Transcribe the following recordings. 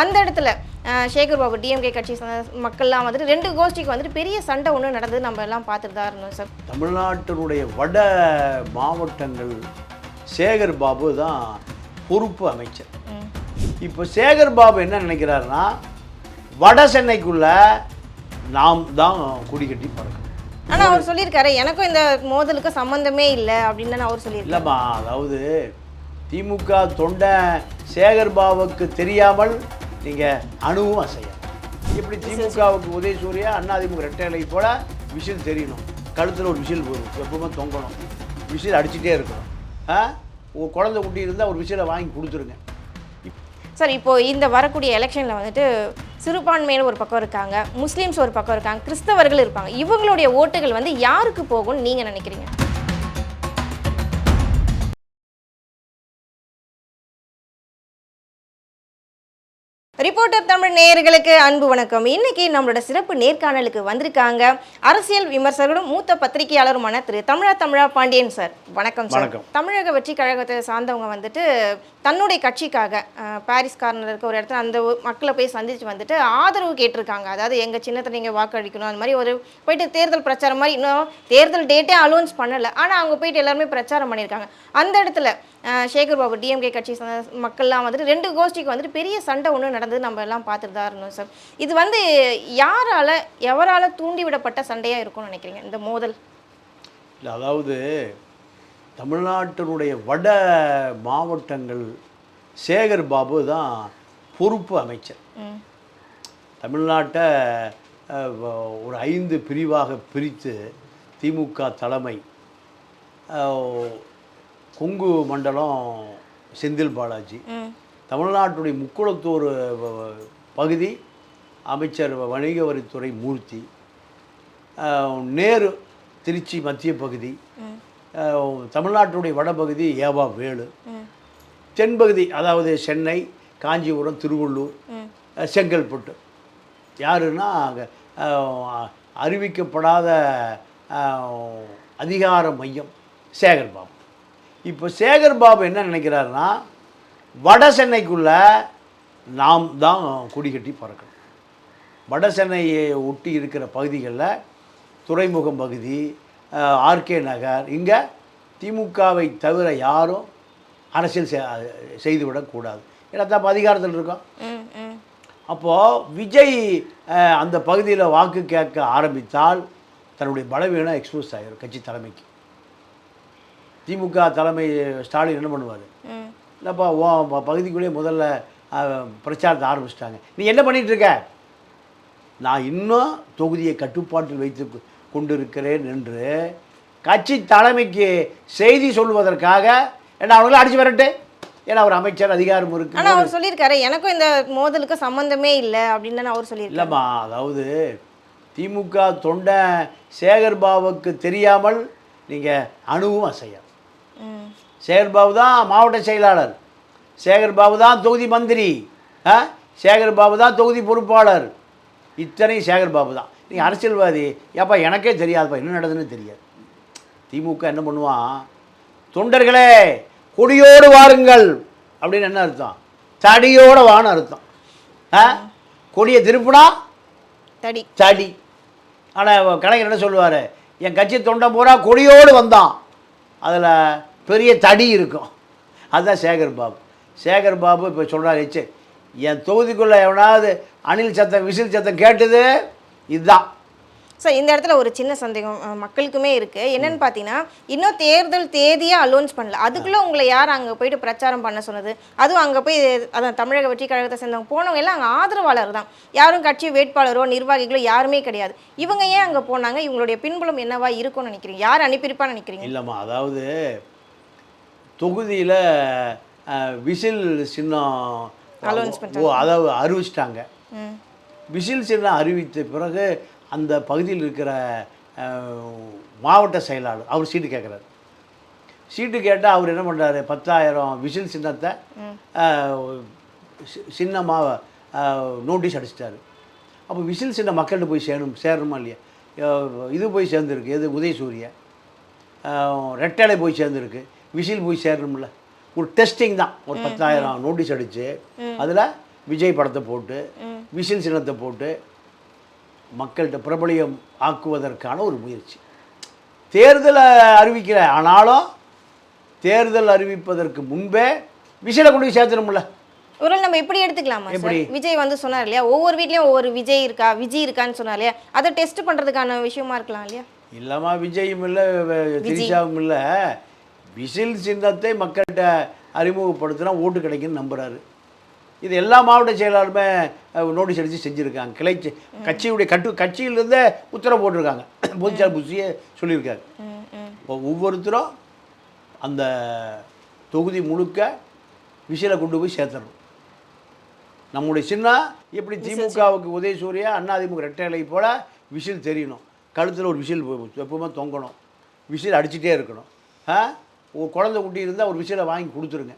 அந்த இடத்துல சேகர் பாபு டிஎம்கே கட்சி மக்கள்லாம் வந்துட்டு 2 கோஷ்டிக்கு வந்துட்டு பெரிய சண்டை ஒன்று நடந்தது நம்ம எல்லாம் பார்த்துட்டு தான் இருந்தோம் சார். தமிழ்நாட்டினுடைய வட மாவட்டங்கள் சேகர் பாபு தான் பொறுப்பு அமைச்சர். இப்போ சேகர் பாபு என்ன நினைக்கிறாருன்னா, வட சென்னைக்குள்ள நாம் தான் குடி கட்டி பறக்கணும். ஆனால் அவர் சொல்லியிருக்காரு எனக்கும் இந்த மோதலுக்கு சம்மந்தமே இல்லை அப்படின்னு அவர் சொல்லியிருக்காரு. இல்லைம்மா, அதாவது திமுக தொண்டை சேகர் பாபுக்கு தெரியாமல் நீங்கள் அணுவும் அசையும். இப்படி திமுகவுக்கு உதயசூரியா அதிமுக ரெட்டைலை போல விசில் தெரியணும், கழுத்தில் ஒரு விசில் வரும், எப்பவுமே தொங்கணும், விசில் அடிச்சுட்டே இருக்கணும். குழந்தை குட்டி இருந்தால் ஒரு விசிலை வாங்கி கொடுத்துருங்க சார். இப்போ இந்த வரக்கூடிய எலெக்ஷனில் வந்துட்டு சிறுபான்மையினர் ஒரு பக்கம் இருக்காங்க, முஸ்லீம்ஸ் ஒரு பக்கம் இருக்காங்க, கிறிஸ்தவர்கள் இருப்பாங்க. இவங்களுடைய ஓட்டுகள் வந்து யாருக்கு போகும்னு நீங்கள் நினைக்கிறீங்க? ரிப்போர்ட்டர் தமிழ் நேயர்களுக்கு அன்பு வணக்கம். இன்னைக்கு நம்மளோட சிறப்பு நேர்காணலுக்கு வந்திருக்காங்க அரசியல் விமர்சகரும் மூத்த பத்திரிகையாளருமான திரு தமிழா பாண்டியன் சார். வணக்கம் சார். தமிழக வெற்றி கழகத்தை சார்ந்தவங்க வந்துட்டு தன்னுடைய கட்சிக்காக பாரிஸ் கார்னரில் இருக்க ஒரு இடத்துல அந்த மக்களை போய் சந்திச்சு வந்துட்டு ஆதரவு கேட்டிருக்காங்க. அதாவது எங்கள் சின்னத்தை நீங்கள் வாக்களிக்கணும், அந்த மாதிரி ஒரு போயிட்டு தேர்தல் பிரச்சாரம் மாதிரி, இன்னும் தேர்தல் டேட்டே அலௌன்ஸ் பண்ணலை, ஆனால் அவங்க போயிட்டு எல்லாருமே பிரச்சாரம் பண்ணியிருக்காங்க. அந்த இடத்துல சேகர் பாபு டிஎம்கே கட்சி மக்கள்லாம் வந்துட்டு 2 கோஷ்டிக்கு வந்துட்டு பெரிய சண்டை ஒன்று நடந்தது நம்ம எல்லாம் பார்த்துட்டு தான் இருந்தோம் சார். இது வந்து எவரால் தூண்டிவிடப்பட்ட சண்டையாக இருக்கும்னு நினைக்கிறீங்க இந்த மோதல்? இல்லை, அதாவது தமிழ்நாட்டினுடைய வட மாவட்டங்கள் சேகர் பாபு தான் பொறுப்பு அமைச்சர். தமிழ்நாட்டை ஒரு 5 பிரிவாக பிரித்து திமுக தலைமை, கொங்கு மண்டலம் செந்தில் பாலாஜி, தமிழ்நாட்டுடைய முக்குளத்தூர் பகுதி அமைச்சர் வணிக வரித்துறை மூர்த்தி, நேரு திருச்சி மத்திய பகுதி, தமிழ்நாட்டுடைய வடபகுதி ஏவா வேலு, தென்பகுதி அதாவது சென்னை, காஞ்சிபுரம், திருவள்ளூர், செங்கல்பட்டு. யாருன்னா அறிவிக்கப்படாத அதிகார மையம் சேகர் பாபு. இப்போ சேகர் பாபு என்ன நினைக்கிறாருன்னா, வட சென்னைக்குள்ள நாம் தான் குடி கட்டி பறக்கணும். வட சென்னையை ஒட்டி இருக்கிற பகுதிகளில் துறைமுகம் பகுதி, ஆர்கே நகர், இங்கே திமுகவை தவிர யாரும் அரசியல் செய்துவிடக்கூடாது. ஏன்னா தான் அதிகாரத்தில் இருக்கோம். அப்போது விஜய் அந்த பகுதியில் வாக்கு கேட்க ஆரம்பித்தால் தன்னுடைய பலவீனம் எக்ஸ்போஸ் ஆகிடும் கட்சி தலைமைக்கு. திமுக தலைமை ஸ்டாலின் என்ன பண்ணுவார், இல்லைப்பா பகுதிக்குள்ளேயே முதல்ல பிரச்சாரத்தை ஆரம்பிச்சிட்டாங்க, நீ என்ன பண்ணிகிட்ருக்க, நான் இன்னும் தொகுதியை கட்டுப்பாட்டில் வைத்து கொண்டிருக்கிறேன் என்று கட்சி தலைமைக்கு செய்தி சொல்வதற்காக என்ன அவங்கள அடிச்சு வரட்டு. ஏன்னா அவர் அமைச்சர், அதிகாரம் இருக்குது. ஆனால் அவர் சொல்லியிருக்காரு எனக்கும் இந்த மோதலுக்கு சம்மந்தமே இல்லை அப்படின்னு அவர் சொல்லியிருக்காரு. இல்லைம்மா, அதாவது திமுக தொண்டை சேகர் பாபுக்கு தெரியாமல் நீங்கள் அணுவும் அசையும். சேகர் பாபு தான் மாவட்ட செயலாளர், சேகர் பாபு தான் தொகுதி மந்திரி, சேகர் பாபு தான் தொகுதி பொறுப்பாளர், இத்தனை சேகர் பாபு தான். நீங்கள் அரசியல்வாதி, ஏப்பா எனக்கே தெரியாதுப்பா என்ன நடக்குதுன்னு தெரியாது. திமுக என்ன பண்ணுவான், தொண்டர்களே கொடியோடு வாருங்கள் அப்படின்னு என்ன அர்த்தம், தடியோடு வான்னு அர்த்தம். கொடியை திருப்புனா தடி தடி. ஆனால் கலைஞர் என்ன சொல்லுவார், என் கட்சி தொண்டை பூரா கொடியோடு வந்தான், அதில் பெரிய தடி இருக்கும். அதுதான் சேகர் பாபு. சேகர் பாபு இப்போ சொல்கிறாரு, என் தொகுதிக்குள்ளே எவனாவது அணில் சத்தம் விசில் சத்தம் கேட்டது இதுதான். சார், இந்த இடத்துல ஒரு சின்ன சந்தேகம் மக்களுக்குமே இருக்குது. என்னென்னு பார்த்தீங்கன்னா, இன்னும் தேர்தல் தேதியை அலௌன்ஸ் பண்ணல, அதுக்குள்ளே உங்களை யார் அங்கே போயிட்டு பிரச்சாரம் பண்ண சொன்னது? அதுவும் அங்கே போய் அதான் தமிழக வெற்றி கழகத்தை சேர்ந்தவங்க போனவங்க எல்லாம் அங்கே ஆதரவாளர் தான், யாரும் கட்சி வேட்பாளரோ நிர்வாகிகளோ யாருமே கிடையாது. இவங்க ஏன் அங்கே போனாங்க? இவங்களுடைய பின்புலம் என்னவா இருக்கும்னு நினைக்கிறீங்க? யார் அனுப்பியிருப்பான்னு நினைக்கிறீங்க? இல்லைம்மா, அதாவது தொகுதியில் விசில் சின்னம் அதாவது அறிவிச்சிட்டாங்க. விசில் சின்னம் அறிவித்த பிறகு அந்த பகுதியில் இருக்கிற மாவட்ட செயலாளர் அவர் சீட்டு கேட்குறாரு. சீட்டு கேட்டால் அவர் என்ன பண்ணுறாரு, 10,000 விசில் சின்னத்தை சின்னமாக நோட்டீஸ் அடிச்சிட்டாரு. அப்போ விசில் சின்ன மக்கள்கிட்ட போய் சேரணுமா இல்லையா? இது போய் சேர்ந்துருக்கு, எது உதயசூரிய ரெட்டலை போய் சேர்ந்துருக்கு, விசில் போய் சேரணும்ல. ஒரு டெஸ்டிங் தான், ஒரு 10,000 நோட்டீஸ் அடித்து அதில் விஜய் படத்தை போட்டு விசில் சின்னத்தை போட்டு மக்கள்கிட்ட பிரபலியம் ஆக்குவதற்கான ஒரு முயற்சி. தேர்தலை அறிவிக்கிற, ஆனாலும் தேர்தல் அறிவிப்பதற்கு முன்பே விசிலை கொண்டு போய் சேர்த்துணும்ல. ஒரு நம்ம எப்படி எடுத்துக்கலாமா சார்? விஜய் வந்து சொன்னார் இல்லையா, ஒவ்வொரு வீட்லயும் ஒவ்வொரு விஜய் இருக்கான்னு சொன்னார் இல்லையா, அதை டெஸ்ட் பண்றதுக்கான விஷயமா இருக்கலாம் இல்லையா? இல்லைம்மா, விஜயும் இல்லை திரிஷாவும் இல்லை, விசில் சின்னத்தை மக்கள்கிட்ட அறிமுகப்படுத்தினா ஓட்டு கிடைக்குன்னு நம்புகிறாரு. இது எல்லா மாவட்ட செயலாளருமே நோட்டீஸ் அடித்து செஞ்சுருக்காங்க. கட்சியுடைய கட்சியிலிருந்தே உத்தரவு போட்டிருக்காங்க. பொதுச்செயலாளர் புஷியே சொல்லியிருக்காரு. ஒவ்வொருத்தரும் அந்த தொகுதி முழுக்க விசிலை கொண்டு போய் சேர்த்துடணும். நம்முடைய சின்ன எப்படி திமுகவுக்கு உதயசூரியா, அதிமுக ரெட்டைலை போல் விசில் தெரியணும். கழுத்தில் ஒரு விசில் எப்பவுமே தொங்கணும். விசில் அடிச்சுட்டே இருக்கணும். ஒரு குழந்தை குட்டி இருந்தால் ஒரு விசிலை வாங்கி கொடுத்துருங்க.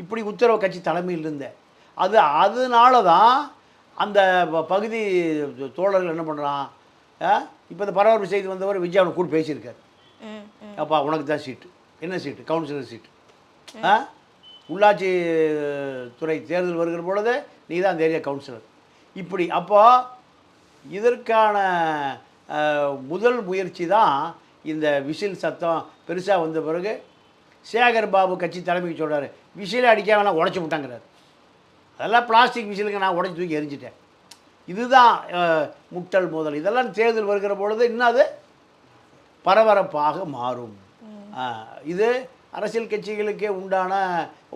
இப்படி உத்தரவு கட்சி தலைமையில் இருந்தேன். அதனால தான் அந்த பகுதி தோழர்கள் என்ன பண்ணுறான், இப்போ இந்த பரபரப்பு செய்து வந்தவர் விஜய் அவனை கூட பேசியிருக்காரு. அப்பா உனக்கு தான் சீட்டு. என்ன சீட்டு? கவுன்சிலர் சீட்டு. உள்ளாட்சி துறை தேர்தல் வருகிற பொழுது நீ தான் அந்த ஏரியா கவுன்சிலர். இப்படி அப்போ இதற்கான முதல் முயற்சி தான் இந்த விசில் சத்தம் பெருசாக வந்த பிறகு சேகர் பாபு கட்சி தலைமைக்கு சொல்கிறார், விசிலை அடிக்க வேணாம், உடச்சி விட்டாங்கிறார். அதெல்லாம் பிளாஸ்டிக் விசிலுங்க, நான் உடச்சி தூக்கி எரிஞ்சிட்டேன். இதுதான் முட்டல் முதல். இதெல்லாம் தேர்தல் வருகிற பொழுது இன்னும் அது பரபரப்பாக மாறும். இது அரசியல் கட்சிகளுக்கே உண்டான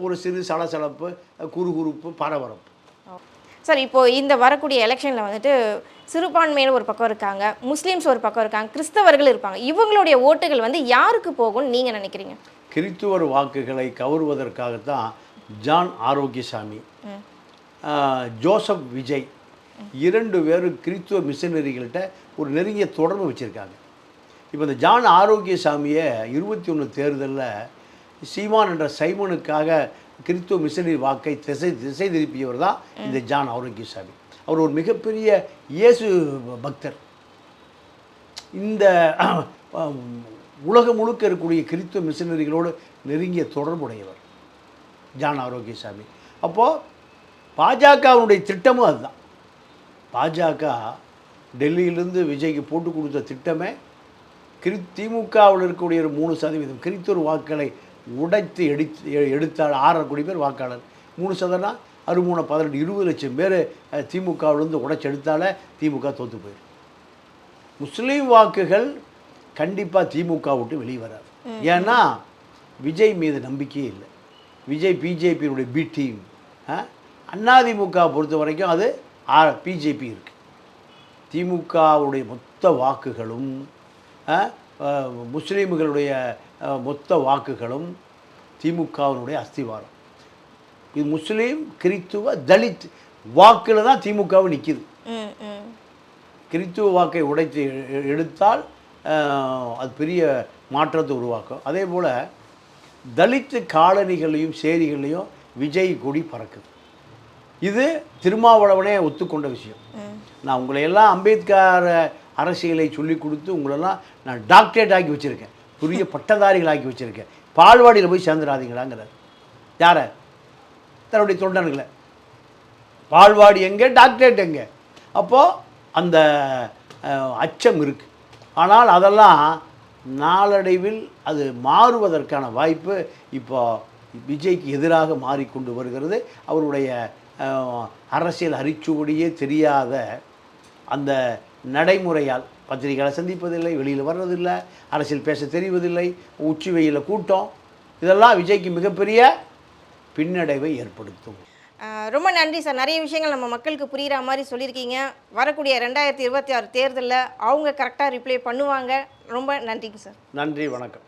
ஒரு சிறு சலசலப்பு, குறுகுறுப்பு, பரபரப்பு. சார், இப்போது இந்த வரக்கூடிய எலெக்ஷனில் வந்துட்டு சிறுபான்மையினர் ஒரு பக்கம் இருக்காங்க, முஸ்லீம்ஸ் ஒரு பக்கம் இருக்காங்க, கிறிஸ்தவர்கள் இருப்பாங்க. இவங்களுடைய ஓட்டுகள் வந்து யாருக்கு போகும்னு நீங்கள் நினைக்கிறீங்க? கிறிஸ்துவர் வாக்குகளை கவருவதற்காகத்தான் ஜான் ஆரோக்கியசாமி, ஜோசப் விஜய் 2 பேரும் கிறிஸ்துவ மிஷனரிகள்கிட்ட ஒரு நெருங்கிய தொடர்பு வச்சுருக்காங்க. இப்போ இந்த ஜான் ஆரோக்கியசாமியை 21 தேர்தலில் சீமான் என்ற சைமனுக்காக கிறிஸ்துவ மிஷனரி வாக்கை திசை திருப்பியவர் தான் இந்த ஜான் ஆரோக்கியசாமி. அவர் ஒரு மிகப்பெரிய இயேசு பக்தர். இந்த உலகம் முழுக்க இருக்கக்கூடிய கிறிஸ்துவ மிஷனரிகளோடு நெருங்கிய தொடர்புடையவர் ஜான் ஆரோக்கியசாமி. அப்போது பாஜகவுடைய திட்டமும் அதுதான். பாஜக டெல்லியிலிருந்து விஜய்க்கு போட்டு கொடுத்த திட்டமே திமுகவில் இருக்கக்கூடிய ஒரு 3% கிறிஸ்துவர் வாக்குகளை உடைத்து எடுத்தால் 6 கோடி பேர் வாக்காளர், 3% 63, 18, 20 லட்சம் பேர் திமுகவிலேருந்து உடைச்சி எடுத்தாலே திமுக தோற்று போயிடும். முஸ்லீம் வாக்குகள் கண்டிப்பாக திமுக விட்டு வெளியே வராது. ஏன்னா விஜய் மீது நம்பிக்கையே இல்லை. விஜய் பிஜேபியினுடைய பி டீம். அதிமுக பொறுத்த வரைக்கும் அது பிஜேபி இருக்குது. திமுகவுடைய மொத்த வாக்குகளும் முஸ்லீம்களுடைய மொத்த வாக்குகளும் திமுகவினுடைய அஸ்திவாரம். இது முஸ்லீம், கிறித்துவ, தலித் வாக்கில் தான் திமுகவை நிற்கிது. கிறித்துவ வாக்கை உடைத்து எடுத்தால் அது பெரிய மாற்றத்தை உருவாக்கும். அதே போல் தலித்து காலனிகளையும் சேரிகளையும் விஜய் கொடி பறக்குது. இது திருமாவளவனே ஒத்துக்கொண்ட விஷயம். நான் உங்களையெல்லாம் அம்பேத்கர் அரசியலை சொல்லி கொடுத்து உங்களெல்லாம் நான் டாக்டரேட் ஆக்கி வச்சுருக்கேன், பெரிய பட்டதாரிகள் ஆக்கி வச்சுருக்கேன். பால்வாடியில் போய் சேர்ந்துடாதீங்களாங்கிறார். யாரை? தன்னுடைய தொண்டன்களை. பால்வாடி எங்கே, டாக்டரேட் எங்கே? அப்போது அந்த அச்சம் இருக்குது. ஆனால் அதெல்லாம் நாளடைவில் அது மாறுவதற்கான வாய்ப்பு இப்போ விஜய்க்கு எதிராக மாறிக்கொண்டு வருகிறது. அவருடைய அரசியல் அரிச்சுவடியே தெரியாத அந்த நடைமுறையால் பத்திரிகைகளை சந்திப்பதில்லை, வெளியில் வர்றதில்லை, அரசியல் பேச தெரிவதில்லை, உச்சி வெயிலில் கூட்டம், இதெல்லாம் விஜய்க்கு மிகப்பெரிய பின்னடைவை ஏற்படுத்தும். ரொம்ப நன்றி சார். நிறைய விஷயங்கள் நம்ம மக்களுக்கு புரிகிற மாதிரி சொல்லியிருக்கீங்க. வரக்கூடிய 2026 தேர்தலில் அவங்க கரெக்டாக ரிப்ளை பண்ணுவாங்க. ரொம்ப நன்றிங்க சார். நன்றி, வணக்கம்.